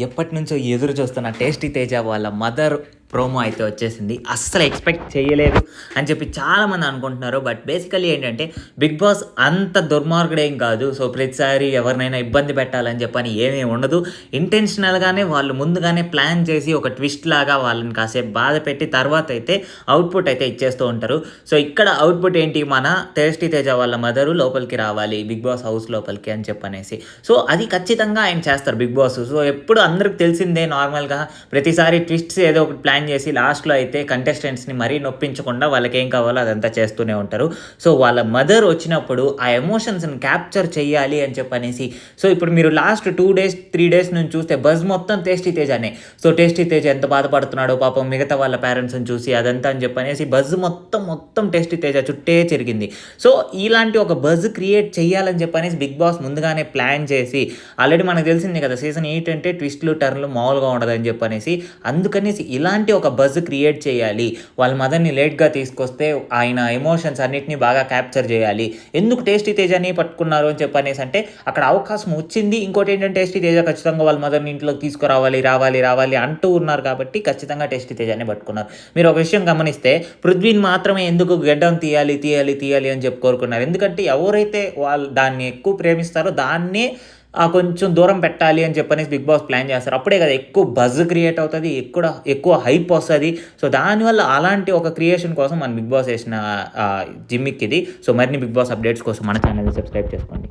ఎప్పటినుంచో ఎదురు చూస్తున్న 'టేస్టీ తేజ' వాళ్ళ మదర్ ప్రోమో అయితే వచ్చేసింది. అస్సలు ఎక్స్‌పెక్ట్ చేయలేదు అని చెప్పి చాలామంది అనుకుంటున్నారు. బట్ బేసికల్లీ ఏంటంటే 'బిగ్ బాస్' అంత దుర్మార్గుడేం కాదు. సో, ప్రతిసారి ఎవరినైనా ఇబ్బంది పెట్టాలని చెప్పని ఏమీ ఉండదు. ఇంటెన్షనల్‌గానే వాళ్ళు ముందుగానే ప్లాన్ చేసి ఒక ట్విస్ట్ లాగా వాళ్ళని కాసేపు బాధపెట్టి తర్వాత అయితే అవుట్‌పుట్ అయితే ఇచ్చేస్తూ ఉంటారు. సో, ఇక్కడ అవుట్‌పుట్ ఏంటి, మన 'టేస్టీ తేజ' వాళ్ళ మదరు లోపలికి రావాలి 'బిగ్ బాస్' హౌస్ లోపలికి అని చెప్పనేసి. సో, అది ఖచ్చితంగా ఆయన చేస్తారు 'బిగ్ బాస్'. సో, ఎప్పుడు అందరికి తెలిసిందే నార్మల్‌గా ప్రతిసారి ట్విస్ట్స్ ఏదో ఒకటి ప్లాన్ చేసి లాస్ట్‌లో అయితే కంటెస్టెంట్స్‌ని మరీ నొప్పించకుండా వాళ్ళకేం కావాలో అదంతా చేస్తూనే ఉంటారు. సో, వాళ్ళ మదర్ వచ్చినప్పుడు ఆ ఎమోషన్స్‌ని క్యాప్చర్ చేయాలి అని చెప్పనేసి. సో, ఇప్పుడు మీరు లాస్ట్ 2 డేస్, 3 డేస్ నుంచి చూస్తే బజ్ మొత్తం 'టేస్టీ తేజనే'. సో, 'టేస్టీ తేజ' ఎంత బాధపడుతున్నాడో పాపం మిగతా వాళ్ళ పేరెంట్స్‌ని చూసి అదంతా అని చెప్పనేసి బజ్ మొత్తం 'టేస్టీ తేజ' చుట్టే తిరిగింది. సో, ఇలాంటి ఒక బజ్ క్రియేట్ చేయాలని చెప్పనేసి 'బిగ్ బాస్' ముందుగానే ప్లాన్ చేసి ఆల్రెడీ మనకు తెలిసిందే కదా, సీజన్ 8 అంటే ట్విస్ట్‌లు, టర్న్‌లు మామూలుగా ఉండదని చెప్పనేసి. అందుకనేసి ఇలాంటి ఒక బజ్ క్రియేట్ చేయాలి. వాళ్ళ మదర్‌ని లేట్‌గా తీసుకొస్తే ఆయన ఎమోషన్స్ అన్నిటిని బాగా క్యాప్చర్ చేయాలి. ఎందుకు 'టేస్టీ తేజని' పట్టుకున్నారు అని చెప్పనేసి అంటే అక్కడ అవకాశం వచ్చింది. ఇంకోటేంటంటే 'టేస్టీ తేజ' ఖచ్చితంగా వాళ్ళ మదర్‌ని ఇంట్లోకి రావాలి అంటూ ఉన్నారు కాబట్టి ఖచ్చితంగా 'టేస్టీ తేజనే' పట్టుకున్నారు. మీరు ఒక విషయం గమనిస్తే పృథ్వీని మాత్రమే ఎందుకు గెడ్డం తీయాలి అని చెప్పి కోరుకున్నారు. ఎందుకంటే ఎవరైతే వాళ్ళు దాన్ని ఎక్కువ ప్రేమిస్తారో దాన్నే కొంచెం దూరం పెట్టాలి అని చెప్పనేసి 'బిగ్ బాస్' ప్లాన్ చేస్తారు. అప్పుడే కదా ఎక్కువ బజ్ క్రియేట్ అవుతది. ఎక్కువ హైప్ వస్తది. సో, దానివల్ల అలాంటి ఒక క్రియేషన్ కోసం మన 'బిగ్ బాస్' ఏసిన జిమ్మిక్ ఇది. సో, మరిన్ని 'బిగ్ బాస్' అప్డేట్స్ కోసం మన ఛానల్‌ని సబ్స్క్రైబ్ చేసుకోండి.